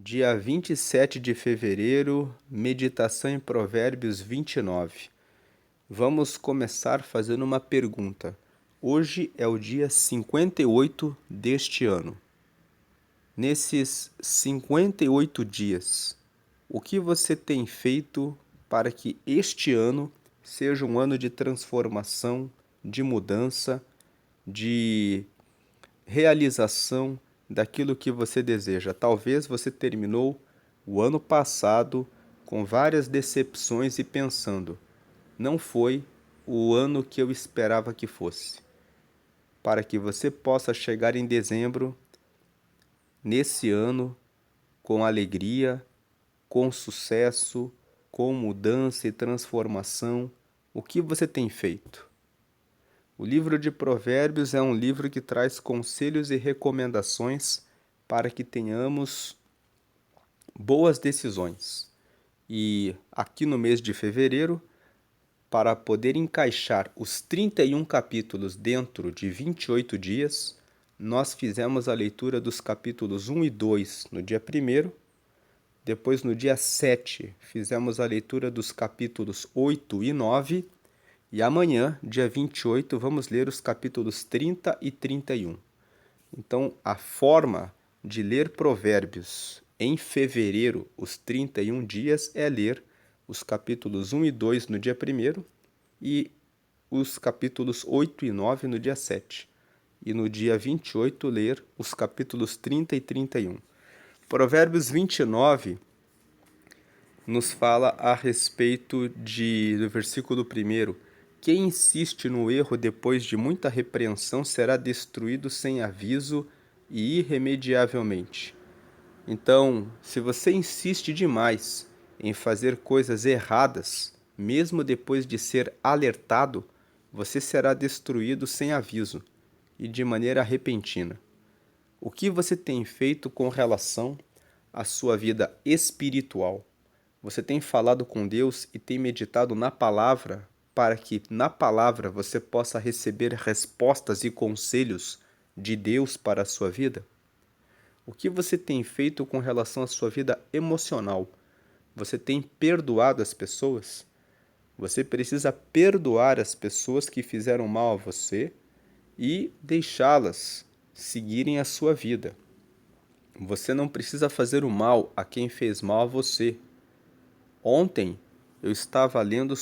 Dia 27 de fevereiro, meditação em Provérbios 29. Vamos começar fazendo uma pergunta. Hoje é o dia 58 deste ano. Nesses 58 dias, o que você tem feito para que este ano seja um ano de transformação, de mudança, de realização daquilo que você deseja? Talvez você terminou o ano passado com várias decepções e pensando, não foi o ano que eu esperava que fosse. Para que você possa chegar em dezembro, nesse ano, com alegria, com sucesso, com mudança e transformação, o que você tem feito? O livro de Provérbios é um livro que traz conselhos e recomendações para que tenhamos boas decisões. E aqui no mês de fevereiro, para poder encaixar os 31 capítulos dentro de 28 dias, nós fizemos a leitura dos capítulos 1 e 2 no dia 1º, depois no dia 7 fizemos a leitura dos capítulos 8 e 9, e amanhã, dia 28, vamos ler os capítulos 30 e 31. Então, a forma de ler Provérbios em fevereiro, os 31 dias, é ler os capítulos 1 e 2 no dia 1º e os capítulos 8 e 9 no dia 7. E no dia 28, ler os capítulos 30 e 31. Provérbios 29 nos fala a respeito do versículo 1º. Quem insiste no erro depois de muita repreensão será destruído sem aviso e irremediavelmente. Então, se você insiste demais em fazer coisas erradas, mesmo depois de ser alertado, você será destruído sem aviso e de maneira repentina. O que você tem feito com relação à sua vida espiritual? Você tem falado com Deus e tem meditado na palavra para que na palavra você possa receber respostas e conselhos de Deus para a sua vida? O que você tem feito com relação à sua vida emocional? Você tem perdoado as pessoas? Você precisa perdoar as pessoas que fizeram mal a você e deixá-las seguirem a sua vida. Você não precisa fazer o mal a quem fez mal a você. Ontem eu estava lendo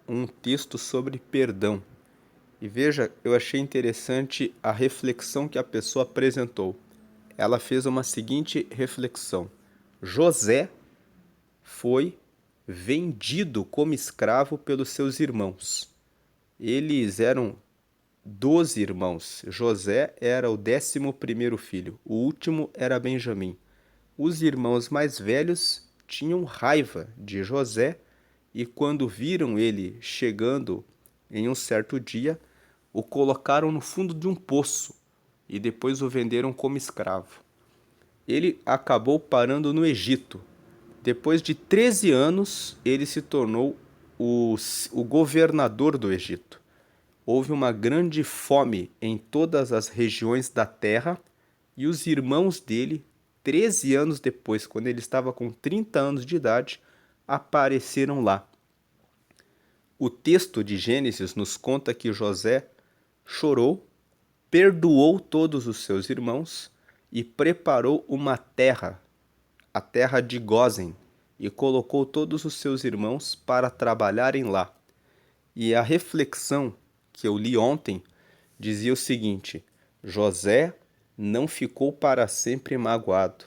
um texto sobre perdão. E veja, eu achei interessante a reflexão que a pessoa apresentou. Ela fez uma seguinte reflexão: José foi vendido como escravo pelos seus irmãos. Eles eram 12 irmãos. José era o 11º filho. O último era Benjamim. Os irmãos mais velhos tinham raiva de José e, quando viram ele chegando em um certo dia, o colocaram no fundo de um poço e depois o venderam como escravo. Ele acabou parando no Egito. Depois de 13 anos, ele se tornou o governador do Egito. Houve uma grande fome em todas as regiões da terra e os irmãos dele, 13 anos depois, quando ele estava com 30 anos de idade, apareceram lá. O texto de Gênesis nos conta que José chorou, perdoou todos os seus irmãos e preparou uma terra, a terra de Gósen, e colocou todos os seus irmãos para trabalharem lá. E a reflexão que eu li ontem dizia o seguinte: José não ficou para sempre magoado.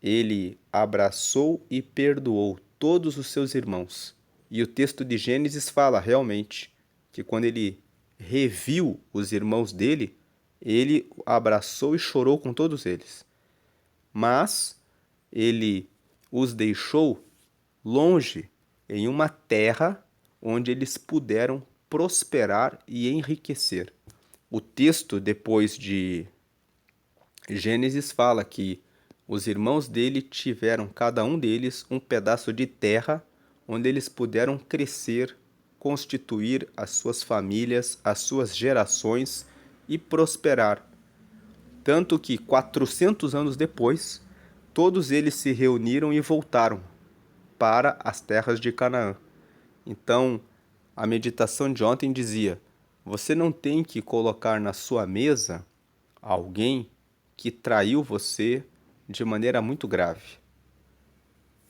Ele abraçou e perdoou todos os seus irmãos. E o texto de Gênesis fala realmente que quando ele reviu os irmãos dele, ele abraçou e chorou com todos eles. Mas ele os deixou longe, em uma terra onde eles puderam prosperar e enriquecer. O texto, depois de Gênesis, fala que os irmãos dele tiveram, cada um deles, um pedaço de terra onde eles puderam crescer, constituir as suas famílias, as suas gerações e prosperar. Tanto que 400 anos depois, todos eles se reuniram e voltaram para as terras de Canaã. Então, a meditação de ontem dizia: você não tem que colocar na sua mesa alguém que traiu você de maneira muito grave.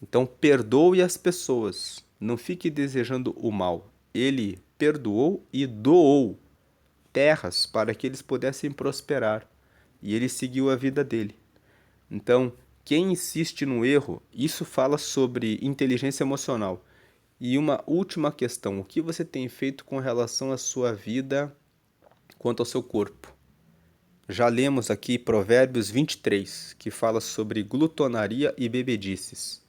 Então, perdoe as pessoas, não fique desejando o mal. Ele perdoou e doou terras para que eles pudessem prosperar, e ele seguiu a vida dele. Então, quem insiste no erro, isso fala sobre inteligência emocional. E uma última questão: o que você tem feito com relação à sua vida quanto ao seu corpo? Já lemos aqui Provérbios 23, que fala sobre glutonaria e bebedices.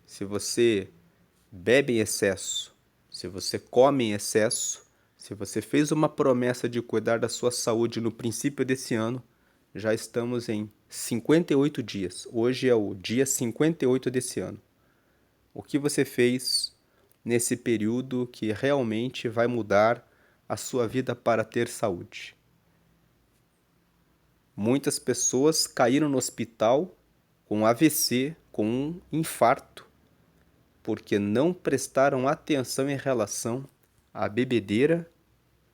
Se você bebe em excesso, se você come em excesso, se você fez uma promessa de cuidar da sua saúde no princípio desse ano, já estamos em 58 dias. Hoje é o dia 58 desse ano. O que você fez nesse período que realmente vai mudar a sua vida para ter saúde? Muitas pessoas caíram no hospital com AVC, com um infarto, porque não prestaram atenção em relação à bebedeira,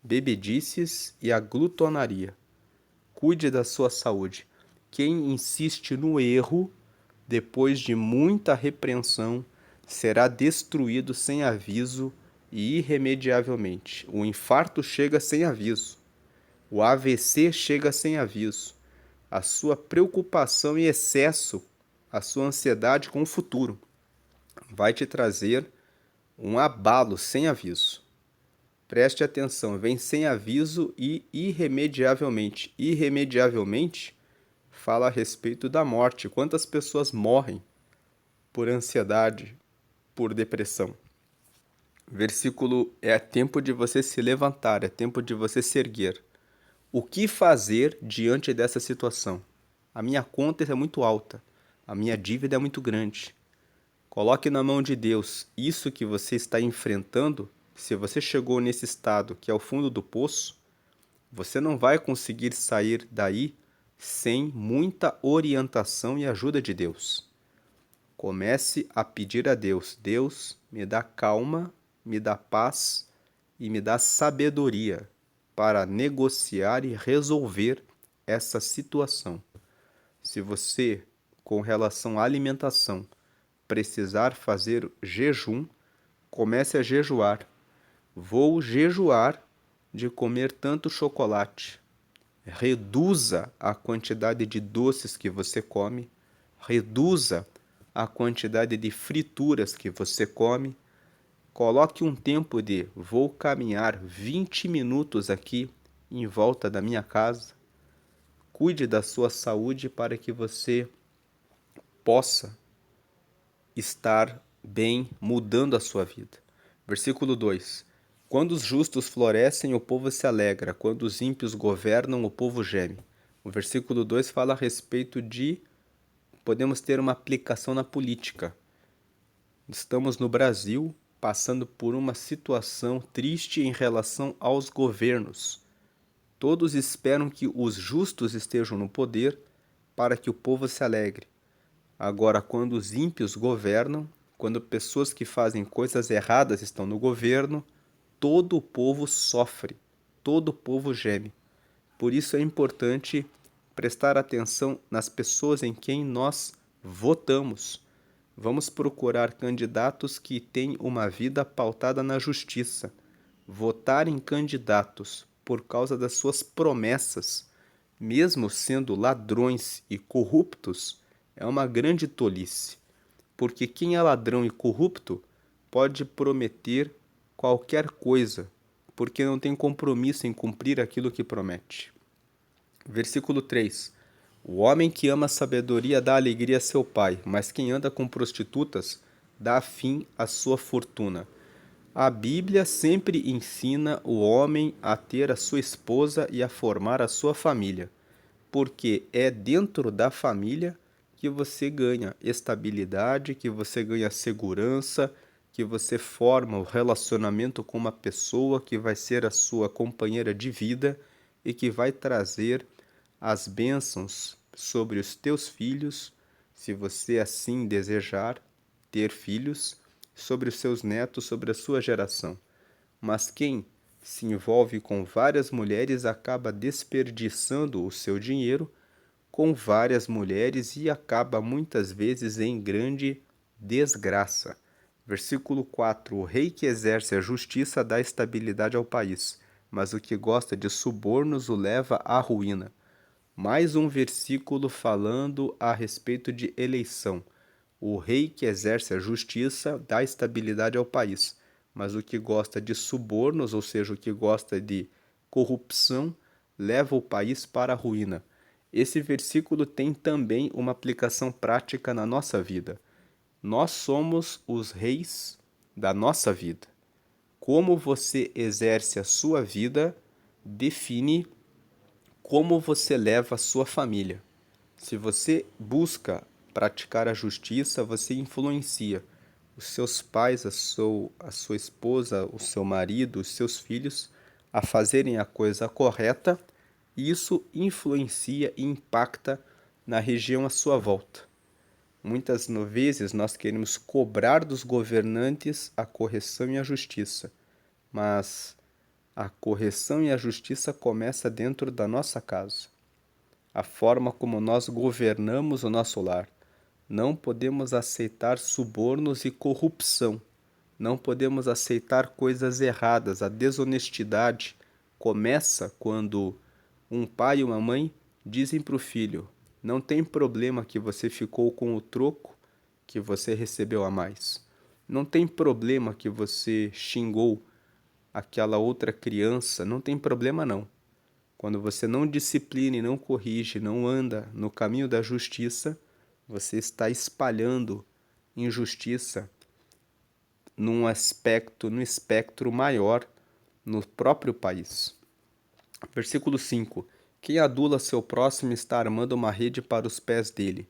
bebedices e à glutonaria. Cuide da sua saúde. Quem insiste no erro, depois de muita repreensão, será destruído sem aviso e irremediavelmente. O infarto chega sem aviso. O AVC chega sem aviso. A sua preocupação em excesso, a sua ansiedade com o futuro, vai te trazer um abalo sem aviso. Preste atenção, vem sem aviso e irremediavelmente. Irremediavelmente fala a respeito da morte. Quantas pessoas morrem por ansiedade, por depressão? Versículo: é tempo de você se levantar, é tempo de você se erguer. O que fazer diante dessa situação? A minha conta é muito alta, a minha dívida é muito grande. Coloque na mão de Deus isso que você está enfrentando. Se você chegou nesse estado que é o fundo do poço, você não vai conseguir sair daí sem muita orientação e ajuda de Deus. Comece a pedir a Deus: Deus, me dá calma, me dá paz e me dá sabedoria para negociar e resolver essa situação. Se você, com relação à alimentação, precisar fazer jejum, comece a jejuar. Vou jejuar de comer tanto chocolate. Reduza a quantidade de doces que você come, reduza a quantidade de frituras que você come. Coloque um tempo de vou caminhar 20 minutos aqui em volta da minha casa. Cuide da sua saúde para que você possa estar bem, mudando a sua vida. Versículo 2: quando os justos florescem, o povo se alegra. Quando os ímpios governam, o povo geme. O versículo 2 fala a respeito de podemos ter uma aplicação na política. Estamos no Brasil passando por uma situação triste em relação aos governos. Todos esperam que os justos estejam no poder para que o povo se alegre. Agora, quando os ímpios governam, quando pessoas que fazem coisas erradas estão no governo, todo o povo sofre, todo o povo geme. Por isso é importante prestar atenção nas pessoas em quem nós votamos. Vamos procurar candidatos que têm uma vida pautada na justiça. Votar em candidatos por causa das suas promessas, mesmo sendo ladrões e corruptos, é uma grande tolice. Porque quem é ladrão e corrupto pode prometer qualquer coisa, porque não tem compromisso em cumprir aquilo que promete. Versículo 3: o homem que ama a sabedoria dá alegria a seu pai, mas quem anda com prostitutas dá fim à sua fortuna. A Bíblia sempre ensina o homem a ter a sua esposa e a formar a sua família, porque é dentro da família que você ganha estabilidade, que você ganha segurança, que você forma o relacionamento com uma pessoa que vai ser a sua companheira de vida e que vai trazer as bênçãos sobre os teus filhos se você assim desejar, ter filhos, sobre os seus netos, sobre a sua geração. Mas quem se envolve com várias mulheres acaba desperdiçando o seu dinheiro com várias mulheres e acaba muitas vezes em grande desgraça. Versículo 4: O rei que exerce a justiça dá estabilidade ao país, mas o que gosta de subornos o leva à ruína. Mais um versículo falando a respeito de eleição. O rei que exerce a justiça dá estabilidade ao país, mas o que gosta de subornos, ou seja, o que gosta de corrupção, leva o país para a ruína. Esse versículo tem também uma aplicação prática na nossa vida. Nós somos os reis da nossa vida. Como você exerce a sua vida define como você leva a sua família. Se você busca praticar a justiça, você influencia os seus pais, a sua esposa, o seu marido, os seus filhos a fazerem a coisa correta, e isso influencia e impacta na região à sua volta. Muitas vezes nós queremos cobrar dos governantes a correção e a justiça, mas a correção e a justiça começa dentro da nossa casa. A forma como nós governamos o nosso lar. Não podemos aceitar subornos e corrupção. Não podemos aceitar coisas erradas. A desonestidade começa quando um pai e uma mãe dizem para o filho: não tem problema que você ficou com o troco que você recebeu a mais. Não tem problema que você xingou aquela outra criança. Não tem problema não. Quando você não disciplina e não corrige, não anda no caminho da justiça, você está espalhando injustiça no espectro maior no próprio país. Versículo 5. Quem adula seu próximo está armando uma rede para os pés dele.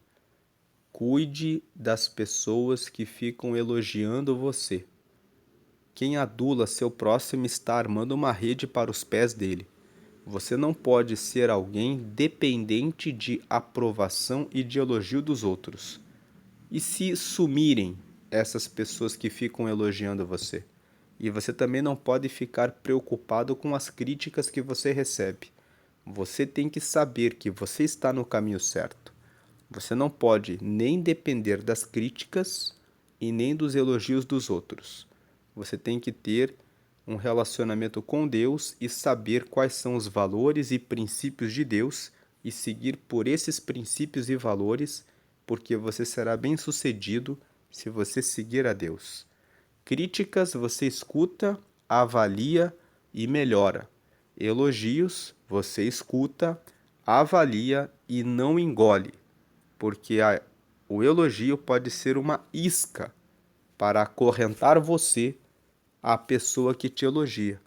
Cuide das pessoas que ficam elogiando você. Quem adula seu próximo está armando uma rede para os pés dele. Você não pode ser alguém dependente de aprovação e de elogio dos outros. E se sumirem essas pessoas que ficam elogiando você? E você também não pode ficar preocupado com as críticas que você recebe. Você tem que saber que você está no caminho certo. Você não pode nem depender das críticas e nem dos elogios dos outros. Você tem que ter um relacionamento com Deus e saber quais são os valores e princípios de Deus e seguir por esses princípios e valores, porque você será bem-sucedido se você seguir a Deus. Críticas você escuta, avalia e melhora. Elogios você escuta, avalia e não engole, porque o elogio pode ser uma isca para acorrentar você à pessoa que te elogia,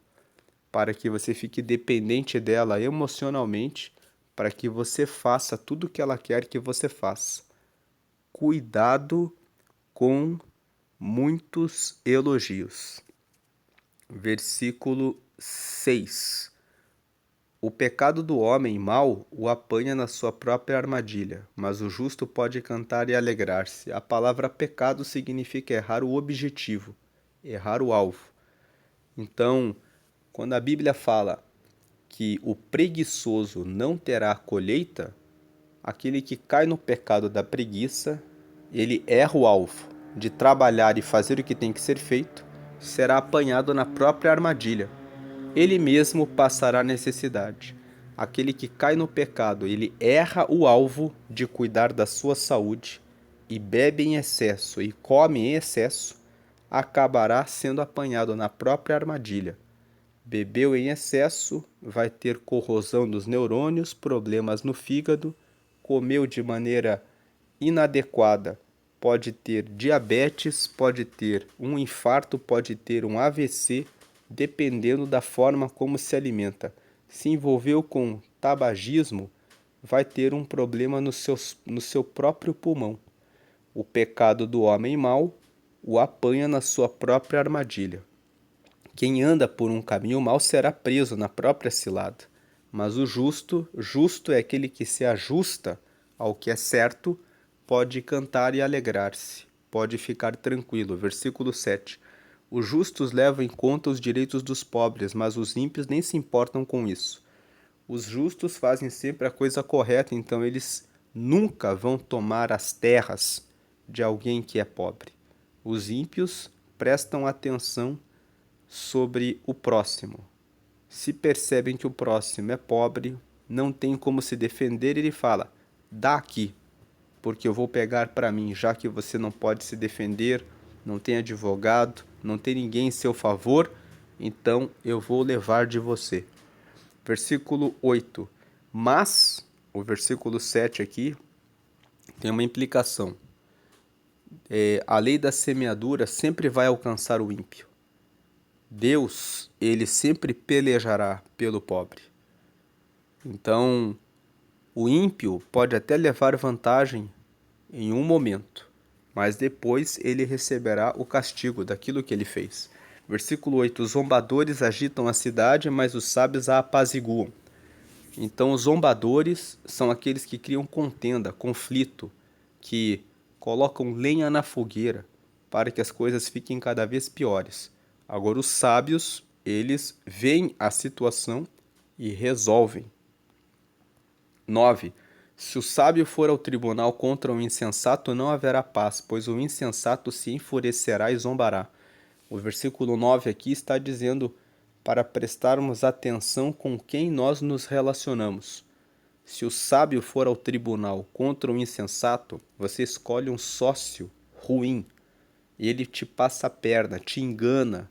para que você fique dependente dela emocionalmente, para que você faça tudo o que ela quer que você faça. Cuidado com muitos elogios. Versículo 6. O pecado do homem mau o apanha na sua própria armadilha, mas o justo pode cantar e alegrar-se. A palavra pecado significa errar o objetivo, errar o alvo. Então, quando a Bíblia fala que o preguiçoso não terá colheita, aquele que cai no pecado da preguiça, ele erra o alvo de trabalhar e fazer o que tem que ser feito, será apanhado na própria armadilha. Ele mesmo passará necessidade. Aquele que cai no pecado, ele erra o alvo de cuidar da sua saúde e bebe em excesso e come em excesso, acabará sendo apanhado na própria armadilha. Bebeu em excesso, vai ter corrosão dos neurônios, problemas no fígado, comeu de maneira inadequada, pode ter diabetes, pode ter um infarto, pode ter um AVC, dependendo da forma como se alimenta. Se envolveu com tabagismo, vai ter um problema no seu próprio pulmão. O pecado do homem mau o apanha na sua própria armadilha. Quem anda por um caminho mau será preso na própria cilada. Mas o justo é aquele que se ajusta ao que é certo pode cantar e alegrar-se, pode ficar tranquilo. Versículo 7. Os justos levam em conta os direitos dos pobres, mas os ímpios nem se importam com isso. Os justos fazem sempre a coisa correta, então eles nunca vão tomar as terras de alguém que é pobre. Os ímpios prestam atenção sobre o próximo. Se percebem que o próximo é pobre, não tem como se defender, ele fala: dá aqui, porque eu vou pegar para mim, já que você não pode se defender, não tem advogado, não tem ninguém em seu favor, então eu vou levar de você. Versículo 8. Mas, o versículo 7 aqui, tem uma implicação. A lei da semeadura sempre vai alcançar o ímpio. Deus, ele sempre pelejará pelo pobre. Então, o ímpio pode até levar vantagem em um momento, mas depois ele receberá o castigo daquilo que ele fez. Versículo 8. Os zombadores agitam a cidade, mas os sábios a apaziguam. Então, os zombadores são aqueles que criam contenda, conflito, que colocam lenha na fogueira para que as coisas fiquem cada vez piores. Agora, os sábios, eles veem a situação e resolvem. 9. Se o sábio for ao tribunal contra o insensato, não haverá paz, pois o insensato se enfurecerá e zombará. O versículo 9 aqui está dizendo para prestarmos atenção com quem nós nos relacionamos. Se o sábio for ao tribunal contra o insensato, você escolhe um sócio ruim. Ele te passa a perna, te engana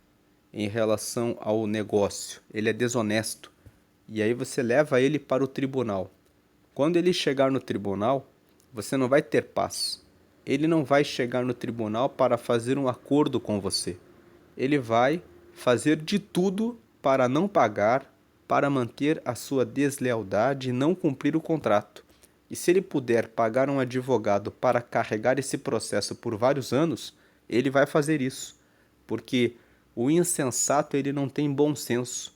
em relação ao negócio. Ele é desonesto. E aí você leva ele para o tribunal. Quando ele chegar no tribunal, você não vai ter paz. Ele não vai chegar no tribunal para fazer um acordo com você. Ele vai fazer de tudo para não pagar, para manter a sua deslealdade e não cumprir o contrato. E se ele puder pagar um advogado para carregar esse processo por vários anos, ele vai fazer isso. Porque o insensato, ele não tem bom senso.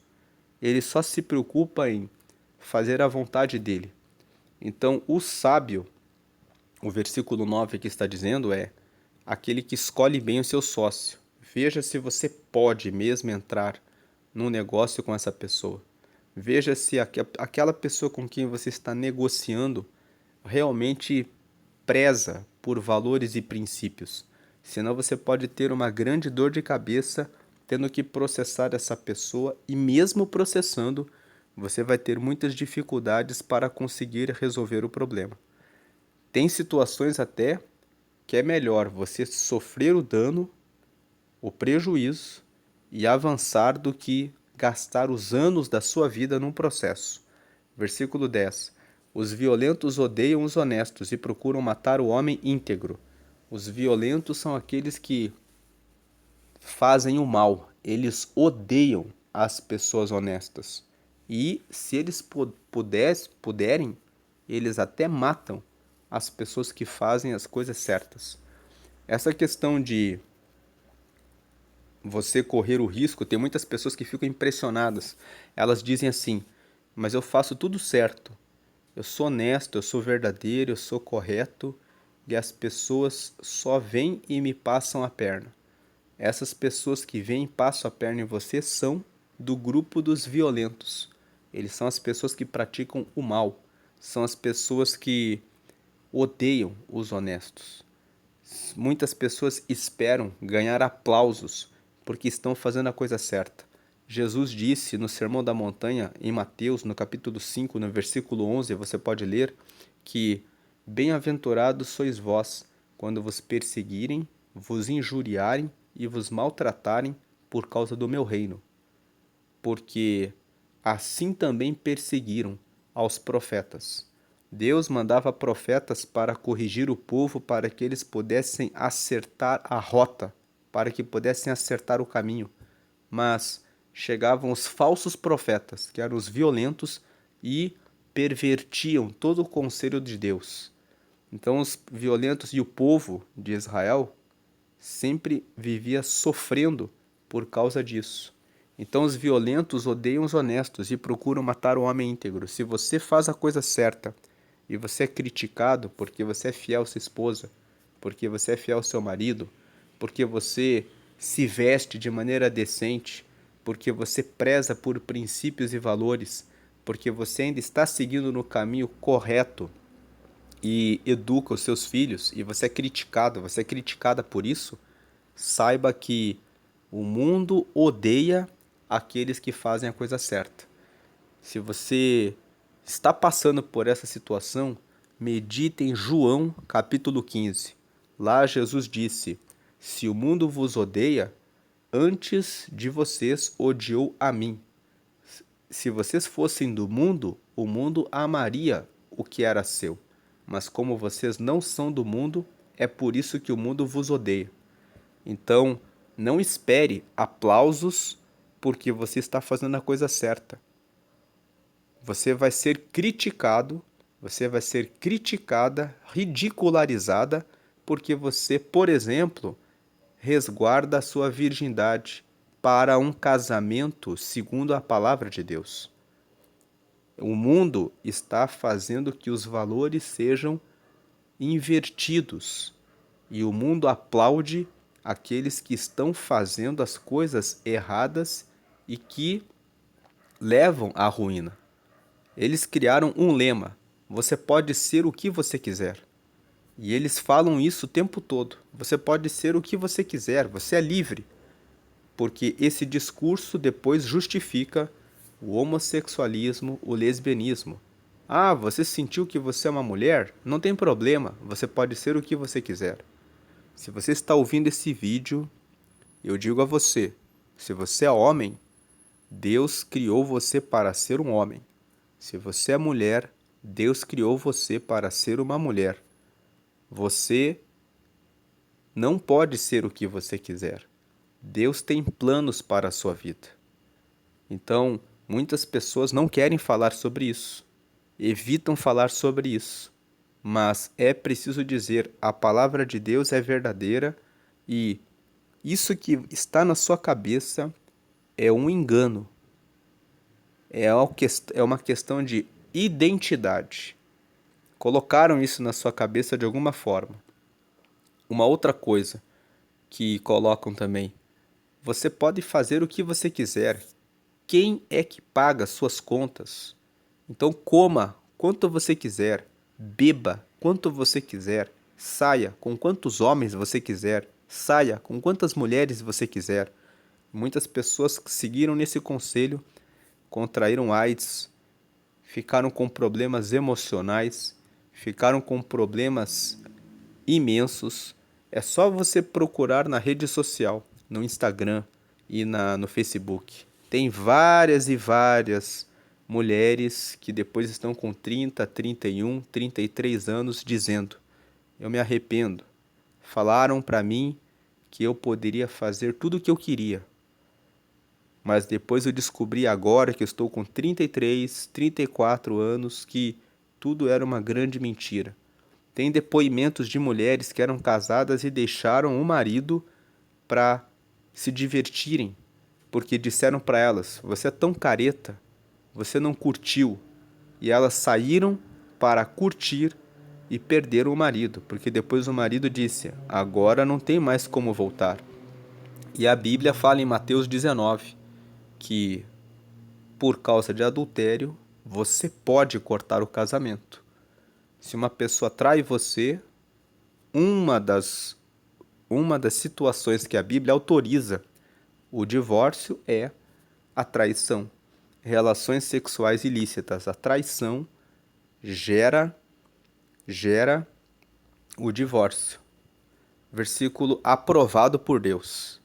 Ele só se preocupa em fazer a vontade dele. Então, o sábio, o versículo 9 aqui está dizendo, é aquele que escolhe bem o seu sócio. Veja se você pode mesmo entrar num negócio com essa pessoa. Veja se aquela pessoa com quem você está negociando realmente preza por valores e princípios. Senão você pode ter uma grande dor de cabeça tendo que processar essa pessoa e mesmo processando, você vai ter muitas dificuldades para conseguir resolver o problema. Tem situações até que é melhor você sofrer o dano, o prejuízo e avançar do que gastar os anos da sua vida num processo. Versículo 10. Os violentos odeiam os honestos e procuram matar o homem íntegro. Os violentos são aqueles que fazem o mal. Eles odeiam as pessoas honestas. E se eles puderem, eles até matam as pessoas que fazem as coisas certas. Essa questão de você correr o risco, tem muitas pessoas que ficam impressionadas. Elas dizem assim: mas eu faço tudo certo. Eu sou honesto, eu sou verdadeiro, eu sou correto, e as pessoas só vêm e me passam a perna. Essas pessoas que vêm e passam a perna em você são do grupo dos violentos. Eles são as pessoas que praticam o mal. São as pessoas que odeiam os honestos. Muitas pessoas esperam ganhar aplausos porque estão fazendo a coisa certa. Jesus disse no Sermão da Montanha, em Mateus, no capítulo 5, no versículo 11, você pode ler, que bem-aventurados sois vós, quando vos perseguirem, vos injuriarem e vos maltratarem por causa do meu reino. Porque assim também perseguiram aos profetas. Deus mandava profetas para corrigir o povo, para que eles pudessem acertar a rota, para que pudessem acertar o caminho. Mas chegavam os falsos profetas, que eram os violentos, e pervertiam todo o conselho de Deus. Então os violentos e o povo de Israel sempre vivia sofrendo por causa disso. Então os violentos odeiam os honestos e procuram matar o homem íntegro. Se você faz a coisa certa e você é criticado porque você é fiel à sua esposa, porque você é fiel ao seu marido, porque você se veste de maneira decente, porque você preza por princípios e valores, porque você ainda está seguindo no caminho correto e educa os seus filhos, e você é criticado, você é criticada por isso, saiba que o mundo odeia aqueles que fazem a coisa certa. Se você está passando por essa situação, medite em João capítulo 15. Lá Jesus disse: Se o mundo vos odeia, antes de vocês odiou a mim. Se vocês fossem do mundo, o mundo amaria o que era seu. Mas como vocês não são do mundo, é por isso que o mundo vos odeia. Então, não espere aplausos porque você está fazendo a coisa certa. Você vai ser criticado, você vai ser criticada, ridicularizada, porque você, por exemplo, resguarda a sua virgindade para um casamento segundo a palavra de Deus. O mundo está fazendo que os valores sejam invertidos e o mundo aplaude aqueles que estão fazendo as coisas erradas e que levam à ruína. Eles criaram um lema: você pode ser o que você quiser. E eles falam isso o tempo todo. Você pode ser o que você quiser, você é livre. Porque esse discurso depois justifica o homossexualismo, o lesbianismo. Ah, você sentiu que você é uma mulher? Não tem problema, você pode ser o que você quiser. Se você está ouvindo esse vídeo, eu digo a você, se você é homem, Deus criou você para ser um homem. Se você é mulher, Deus criou você para ser uma mulher. Você não pode ser o que você quiser. Deus tem planos para a sua vida. Então, muitas pessoas não querem falar sobre isso, evitam falar sobre isso. Mas é preciso dizer, a palavra de Deus é verdadeira e isso que está na sua cabeça é um engano. É uma questão de identidade. Colocaram isso na sua cabeça de alguma forma. Uma outra coisa que colocam também: você pode fazer o que você quiser. Quem é que paga suas contas? Então coma quanto você quiser, beba quanto você quiser, saia com quantos homens você quiser, saia com quantas mulheres você quiser. Muitas pessoas que seguiram nesse conselho contraíram AIDS, ficaram com problemas emocionais, ficaram com problemas imensos. É só você procurar na rede social, no Instagram e no Facebook. Tem várias e várias mulheres que depois estão com 30, 31, 33 anos dizendo: eu me arrependo. Falaram para mim que eu poderia fazer tudo o que eu queria. Mas depois eu descobri agora que eu estou com 33, 34 anos que tudo era uma grande mentira. Tem depoimentos de mulheres que eram casadas e deixaram o marido para se divertirem, porque disseram para elas: você é tão careta, você não curtiu. E elas saíram para curtir e perderam o marido, porque depois o marido disse: agora não tem mais como voltar. E a Bíblia fala em Mateus 19 que por causa de adultério você pode cortar o casamento. Se uma pessoa trai você, uma das situações que a Bíblia autoriza o divórcio é a traição. Relações sexuais ilícitas. A traição gera o divórcio. Versículo aprovado por Deus.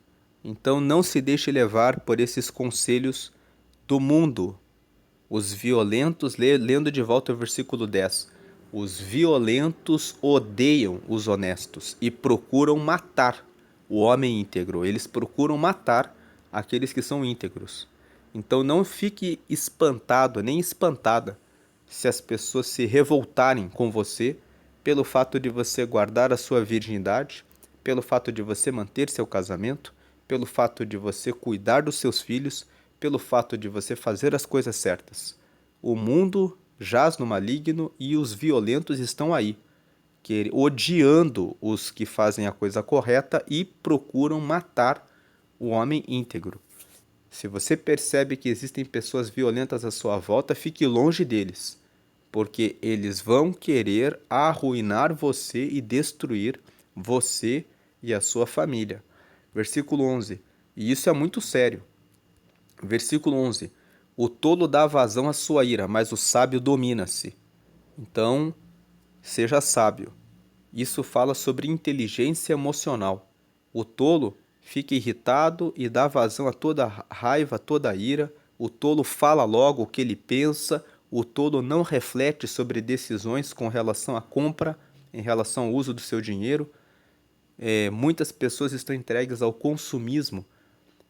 Então não se deixe levar por esses conselhos do mundo. Os violentos, lendo de volta o versículo 10. Os violentos odeiam os honestos e procuram matar o homem íntegro. Eles procuram matar aqueles que são íntegros. Então não fique espantado, nem espantada, se as pessoas se revoltarem com você pelo fato de você guardar a sua virgindade, pelo fato de você manter seu casamento, pelo fato de você cuidar dos seus filhos, pelo fato de você fazer as coisas certas. O mundo jaz no maligno e os violentos estão aí, odiando os que fazem a coisa correta e procuram matar o homem íntegro. Se você percebe que existem pessoas violentas à sua volta, fique longe deles, porque eles vão querer arruinar você e destruir você e a sua família. Versículo 11. E isso é muito sério. Versículo 11. O tolo dá vazão à sua ira, mas o sábio domina-se. Então, seja sábio. Isso fala sobre inteligência emocional. O tolo fica irritado e dá vazão a toda raiva, toda ira. O tolo fala logo o que ele pensa. O tolo não reflete sobre decisões com relação à compra, em relação ao uso do seu dinheiro. Muitas pessoas estão entregues ao consumismo.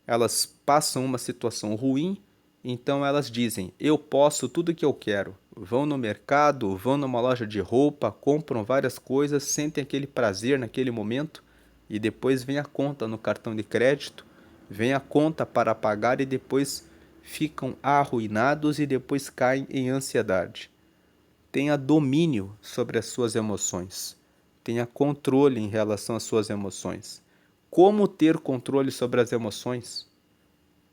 Elas passam uma situação ruim, então elas dizem: eu posso tudo o que eu quero. Vão no mercado, vão numa loja de roupa, compram várias coisas, sentem aquele prazer naquele momento e depois vem a conta no cartão de crédito, vem a conta para pagar e depois ficam arruinados e depois caem em ansiedade. Tenha domínio sobre as suas emoções. Tenha controle em relação às suas emoções. Como ter controle sobre as emoções?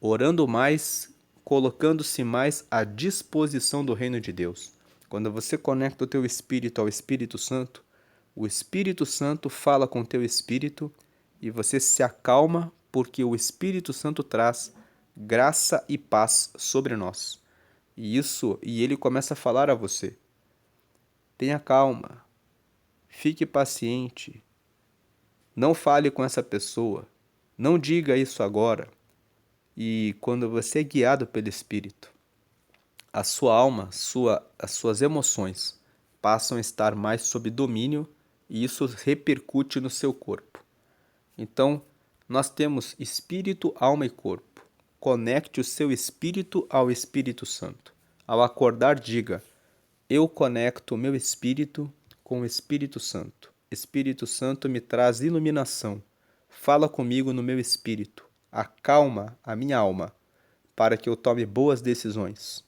Orando mais, colocando-se mais à disposição do reino de Deus. Quando você conecta o teu espírito ao Espírito Santo, o Espírito Santo fala com o teu espírito e você se acalma porque o Espírito Santo traz graça e paz sobre nós. E ele começa a falar a você: tenha calma, fique paciente, não fale com essa pessoa, não diga isso agora. E quando você é guiado pelo Espírito, a sua alma, as suas emoções passam a estar mais sob domínio e isso repercute no seu corpo. Então, nós temos espírito, alma e corpo. Conecte o seu espírito ao Espírito Santo. Ao acordar, diga: eu conecto o meu espírito com o Espírito Santo. Espírito Santo me traz iluminação. Fala comigo no meu espírito. Acalma a minha alma para que eu tome boas decisões.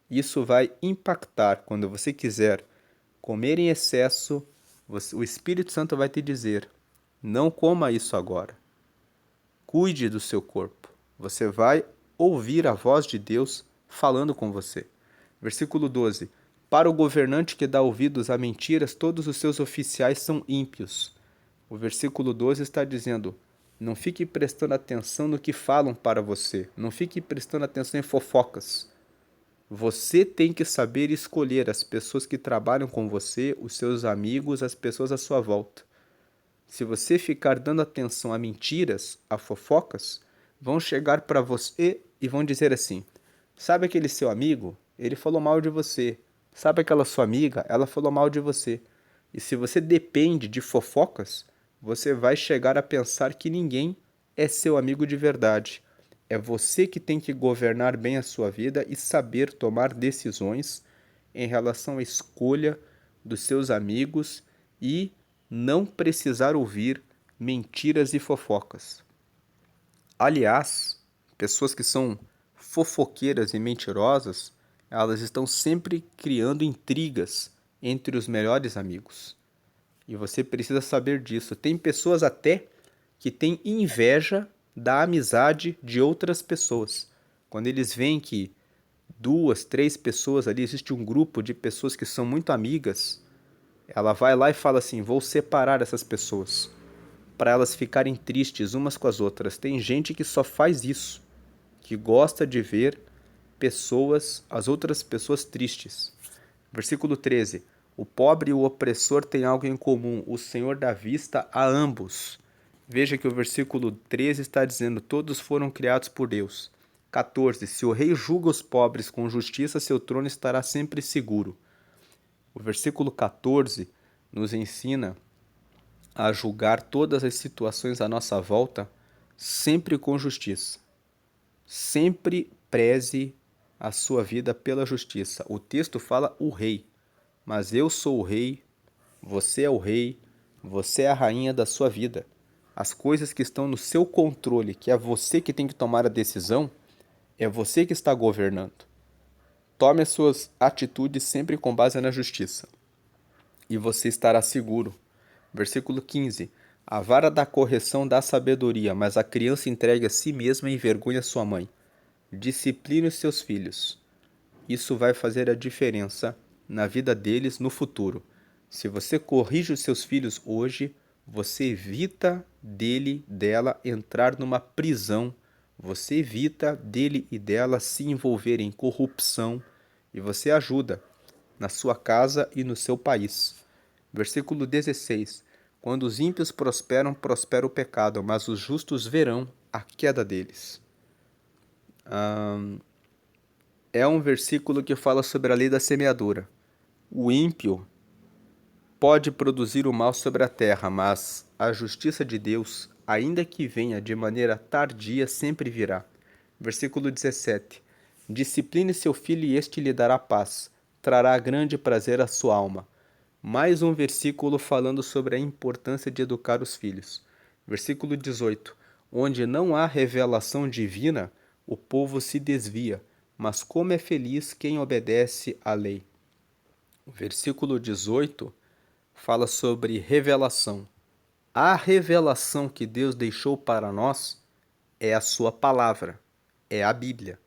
Isso vai impactar quando você quiser comer em excesso. O Espírito Santo vai te dizer: não coma isso agora. Cuide do seu corpo. Você vai ouvir a voz de Deus falando com você. Versículo 12. Para o governante que dá ouvidos a mentiras, todos os seus oficiais são ímpios. O versículo 12 está dizendo: não fique prestando atenção no que falam para você. Não fique prestando atenção em fofocas. Você tem que saber escolher as pessoas que trabalham com você, os seus amigos, as pessoas à sua volta. Se você ficar dando atenção a mentiras, a fofocas, vão chegar para você e vão dizer assim: sabe aquele seu amigo? Ele falou mal de você. Sabe aquela sua amiga? Ela falou mal de você. E se você depende de fofocas, você vai chegar a pensar que ninguém é seu amigo de verdade. É você que tem que governar bem a sua vida e saber tomar decisões em relação à escolha dos seus amigos e não precisar ouvir mentiras e fofocas. Aliás, pessoas que são fofoqueiras e mentirosas, elas estão sempre criando intrigas entre os melhores amigos. E você precisa saber disso. Tem pessoas até que têm inveja da amizade de outras pessoas. Quando eles veem que 2, 3 pessoas ali, existe um grupo de pessoas que são muito amigas, ela vai lá e fala assim: vou separar essas pessoas, para elas ficarem tristes umas com as outras. Tem gente que só faz isso, que gosta de ver as outras pessoas tristes. Versículo 13. O pobre e o opressor têm algo em comum: o Senhor dá vista a ambos. Veja que o versículo 13 está dizendo: todos foram criados por Deus. 14. Se o rei julga os pobres com justiça, seu trono estará sempre seguro. O versículo 14 nos ensina a julgar todas as situações à nossa volta sempre com justiça. Sempre preze a sua vida pela justiça. O texto fala o rei, mas eu sou o rei, você é o rei, você é a rainha da sua vida. As coisas que estão no seu controle, que é você que tem que tomar a decisão, é você que está governando. Tome as suas atitudes sempre com base na justiça, e você estará seguro. Versículo 15. A vara da correção dá sabedoria, mas a criança entregue a si mesma envergonha sua mãe. Discipline os seus filhos. Isso vai fazer a diferença na vida deles no futuro. Se você corrige os seus filhos hoje, você evita dela entrar numa prisão. Você evita dele e dela se envolver em corrupção e você ajuda na sua casa e no seu país. Versículo 16. Quando os ímpios prosperam, prospera o pecado, mas os justos verão a queda deles. É um versículo que fala sobre a lei da semeadura. O ímpio pode produzir o mal sobre a terra, mas a justiça de Deus, ainda que venha de maneira tardia, sempre virá. Versículo 17. Discipline seu filho e este lhe dará paz, trará grande prazer à sua alma. Mais um versículo falando sobre a importância de educar os filhos. Versículo 18. Onde não há revelação divina, o povo se desvia, mas como é feliz quem obedece à lei. O versículo 18 fala sobre revelação. A revelação que Deus deixou para nós é a sua palavra, é a Bíblia.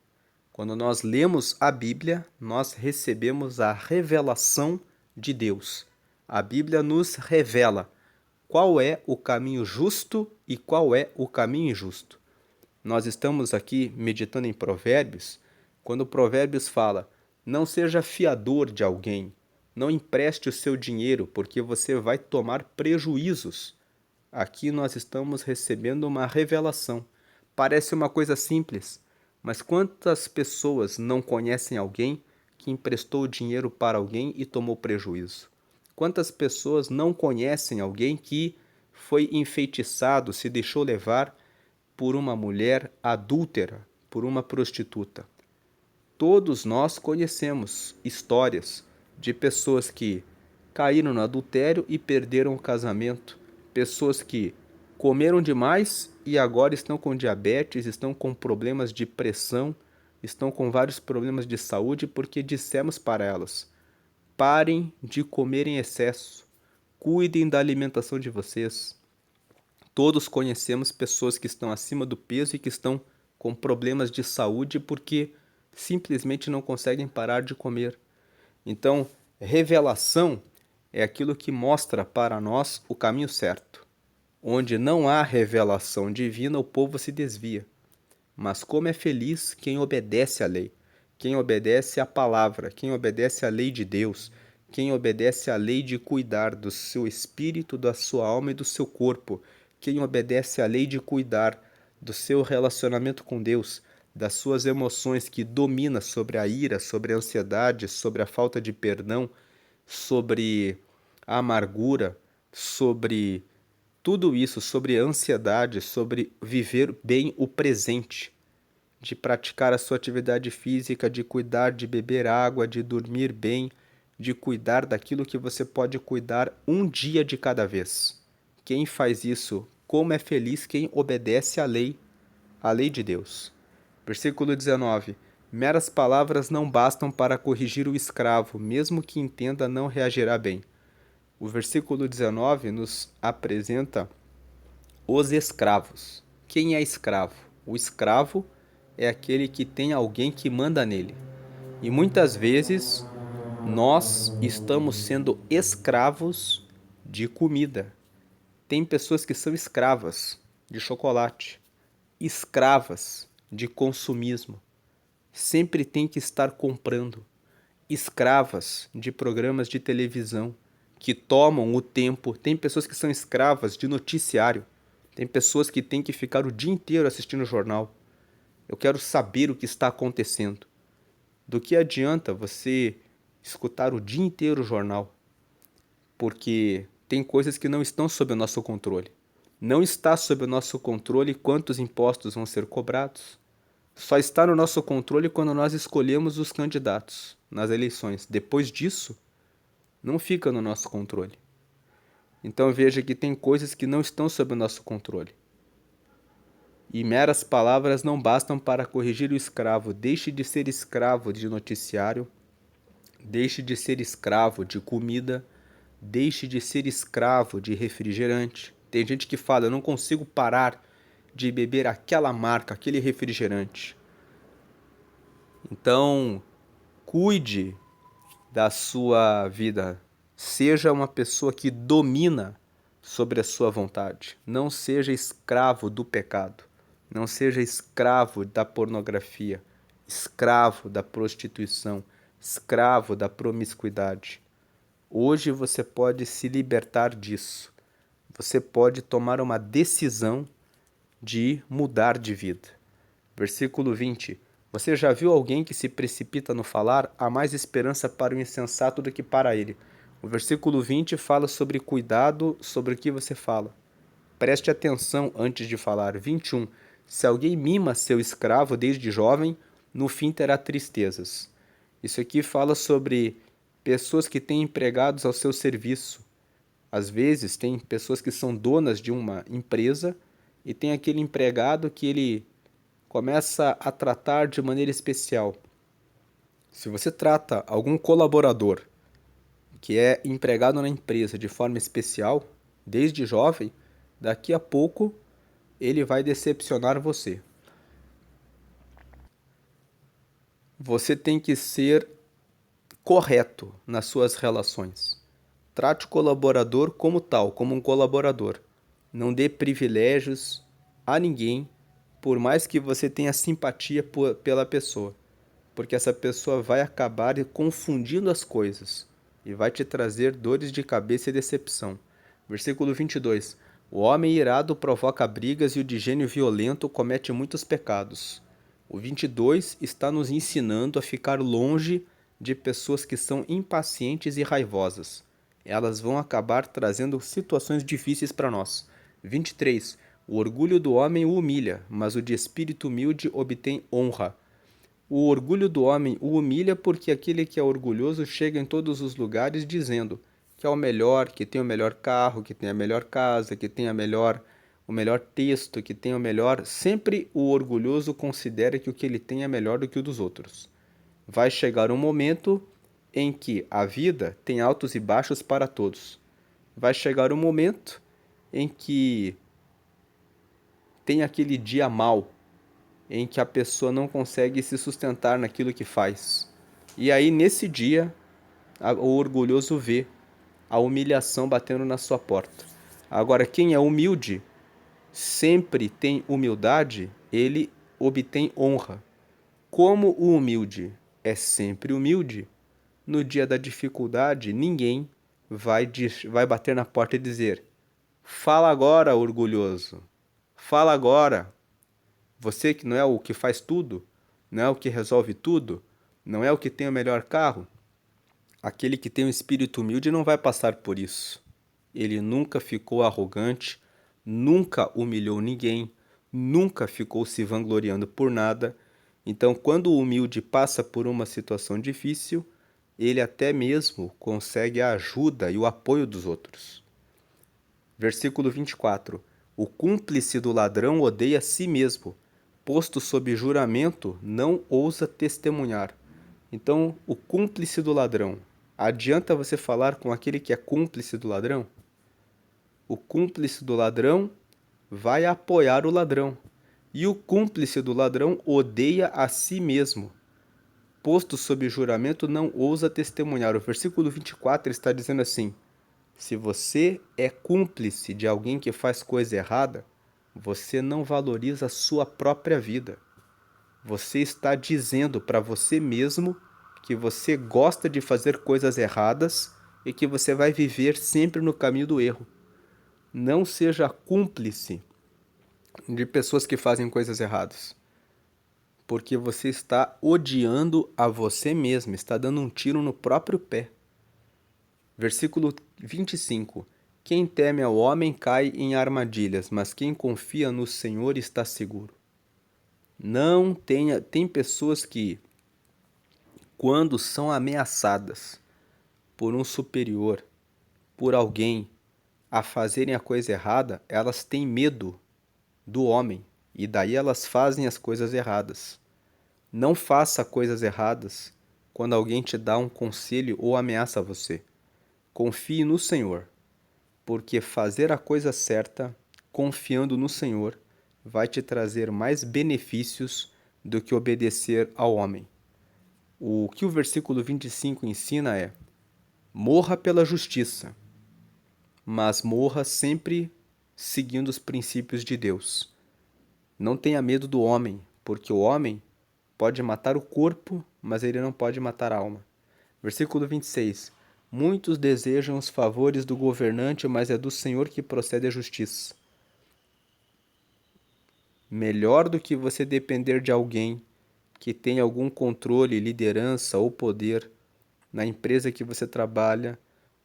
Quando nós lemos a Bíblia, nós recebemos a revelação de Deus. A Bíblia nos revela qual é o caminho justo e qual é o caminho injusto. Nós estamos aqui meditando em Provérbios, quando Provérbios fala: não seja fiador de alguém, não empreste o seu dinheiro, porque você vai tomar prejuízos. Aqui nós estamos recebendo uma revelação. Parece uma coisa simples, mas quantas pessoas não conhecem alguém que emprestou dinheiro para alguém e tomou prejuízo? Quantas pessoas não conhecem alguém que foi enfeitiçado, se deixou levar por uma mulher adúltera, por uma prostituta? Todos nós conhecemos histórias de pessoas que caíram no adultério e perderam o casamento, pessoas que comeram demais e agora estão com diabetes, estão com problemas de pressão, estão com vários problemas de saúde porque dissemos para elas: parem de comer em excesso, cuidem da alimentação de vocês. Todos conhecemos pessoas que estão acima do peso e que estão com problemas de saúde porque simplesmente não conseguem parar de comer. Então, revelação é aquilo que mostra para nós o caminho certo. Onde não há revelação divina, o povo se desvia. Mas como é feliz quem obedece à lei, quem obedece à palavra, quem obedece à lei de Deus, quem obedece à lei de cuidar do seu espírito, da sua alma e do seu corpo, quem obedece à lei de cuidar do seu relacionamento com Deus, das suas emoções que domina sobre a ira, sobre a ansiedade, sobre a falta de perdão, sobre a amargura, sobre tudo isso, sobre a ansiedade, sobre viver bem o presente, de praticar a sua atividade física, de cuidar, de beber água, de dormir bem, de cuidar daquilo que você pode cuidar um dia de cada vez. Quem faz isso, como é feliz quem obedece à lei de Deus. Versículo 19. Meras palavras não bastam para corrigir o escravo, mesmo que entenda, não reagirá bem. O versículo 19 nos apresenta os escravos. Quem é escravo? O escravo é aquele que tem alguém que manda nele. E muitas vezes nós estamos sendo escravos de comida. Tem pessoas que são escravas de chocolate, escravas de consumismo. Sempre tem que estar comprando. Escravas de programas de televisão que tomam o tempo. Tem pessoas que são escravas de noticiário. Tem pessoas que têm que ficar o dia inteiro assistindo o jornal. Eu quero saber o que está acontecendo. Do que adianta você escutar o dia inteiro o jornal? Porque tem coisas que não estão sob o nosso controle. Não está sob o nosso controle quantos impostos vão ser cobrados. Só está no nosso controle quando nós escolhemos os candidatos nas eleições. Depois disso, não fica no nosso controle. Então veja que tem coisas que não estão sob o nosso controle. E meras palavras não bastam para corrigir o escravo. Deixe de ser escravo de noticiário, deixe de ser escravo de comida, deixe de ser escravo de refrigerante. Tem gente que fala, eu não consigo parar de beber aquela marca, aquele refrigerante. Então, cuide da sua vida. Seja uma pessoa que domina sobre a sua vontade. Não seja escravo do pecado. Não seja escravo da pornografia, escravo da prostituição, escravo da promiscuidade. Hoje você pode se libertar disso. Você pode tomar uma decisão de mudar de vida. Versículo 20. Você já viu alguém que se precipita no falar? Há mais esperança para o insensato do que para ele. O versículo 20 fala sobre cuidado sobre o que você fala. Preste atenção antes de falar. 21. Se alguém mima seu escravo desde jovem, no fim terá tristezas. Isso aqui fala sobre pessoas que têm empregados ao seu serviço. Às vezes, tem pessoas que são donas de uma empresa e tem aquele empregado que ele começa a tratar de maneira especial. Se você trata algum colaborador que é empregado na empresa de forma especial, desde jovem, daqui a pouco ele vai decepcionar você. Você tem que ser correto nas suas relações. Trate o colaborador como tal, como um colaborador. Não dê privilégios a ninguém, por mais que você tenha simpatia pela pessoa, porque essa pessoa vai acabar confundindo as coisas e vai te trazer dores de cabeça e decepção. Versículo 22. O homem irado provoca brigas e o de gênio violento comete muitos pecados. O 22 está nos ensinando a ficar longe de pessoas que são impacientes e raivosas. Elas vão acabar trazendo situações difíceis para nós. 23. O orgulho do homem o humilha, mas o de espírito humilde obtém honra. O orgulho do homem o humilha porque aquele que é orgulhoso chega em todos os lugares dizendo que é o melhor, que tem o melhor carro, que tem a melhor casa, que tem o melhor texto, que tem o melhor. Sempre o orgulhoso considera que o que ele tem é melhor do que o dos outros. Vai chegar um momento em que a vida tem altos e baixos para todos. Vai chegar um momento em que tem aquele dia mau, em que a pessoa não consegue se sustentar naquilo que faz. E aí, nesse dia, o orgulhoso vê a humilhação batendo na sua porta. Agora, quem é humilde, sempre tem humildade, ele obtém honra. Como o humilde é sempre humilde, no dia da dificuldade, ninguém vai bater na porta e dizer: fala agora, orgulhoso, fala agora. Você que não é o que faz tudo, não é o que resolve tudo, não é o que tem o melhor carro. Aquele que tem um espírito humilde não vai passar por isso. Ele nunca ficou arrogante, nunca humilhou ninguém, nunca ficou se vangloriando por nada. Então, quando o humilde passa por uma situação difícil, ele até mesmo consegue a ajuda e o apoio dos outros. Versículo 24. O cúmplice do ladrão odeia a si mesmo, posto sob juramento, não ousa testemunhar. Então, o cúmplice do ladrão. Adianta você falar com aquele que é cúmplice do ladrão? O cúmplice do ladrão vai apoiar o ladrão. E o cúmplice do ladrão odeia a si mesmo. Posto sob juramento, não ousa testemunhar. O versículo 24 está dizendo assim: se você é cúmplice de alguém que faz coisa errada, você não valoriza a sua própria vida. Você está dizendo para você mesmo que você gosta de fazer coisas erradas e que você vai viver sempre no caminho do erro. Não seja cúmplice de pessoas que fazem coisas erradas, porque você está odiando a você mesmo, está dando um tiro no próprio pé. Versículo 25. Quem teme ao homem cai em armadilhas, mas quem confia no Senhor está seguro. Não tenha, tem pessoas que, quando são ameaçadas por um superior, por alguém a fazerem a coisa errada, elas têm medo do homem e daí elas fazem as coisas erradas. Não faça coisas erradas quando alguém te dá um conselho ou ameaça você. Confie no Senhor, porque fazer a coisa certa, confiando no Senhor, vai te trazer mais benefícios do que obedecer ao homem. O que o versículo 25 ensina é: morra pela justiça, mas morra sempre seguindo os princípios de Deus. Não tenha medo do homem, porque o homem pode matar o corpo, mas ele não pode matar a alma. Versículo 26. Muitos desejam os favores do governante, mas é do Senhor que procede a justiça. Melhor do que você depender de alguém que tem algum controle, liderança ou poder na empresa que você trabalha,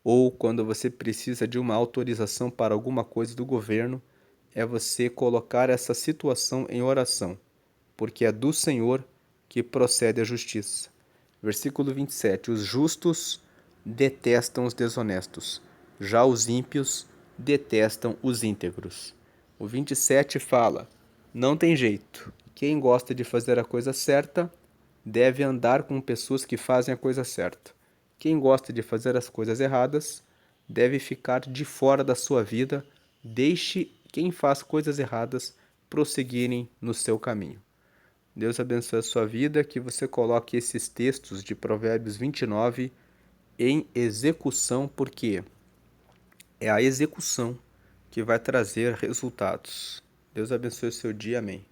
ou quando você precisa de uma autorização para alguma coisa do governo, é você colocar essa situação em oração, porque é do Senhor que procede a justiça. Versículo 27. Os justos detestam os desonestos, já os ímpios detestam os íntegros. O 27 fala: não tem jeito. Quem gosta de fazer a coisa certa deve andar com pessoas que fazem a coisa certa. Quem gosta de fazer as coisas erradas deve ficar de fora da sua vida. Deixe quem faz coisas erradas prosseguirem no seu caminho. Deus abençoe a sua vida, que você coloque esses textos de Provérbios 29 em execução, porque é a execução que vai trazer resultados. Deus abençoe o seu dia, amém.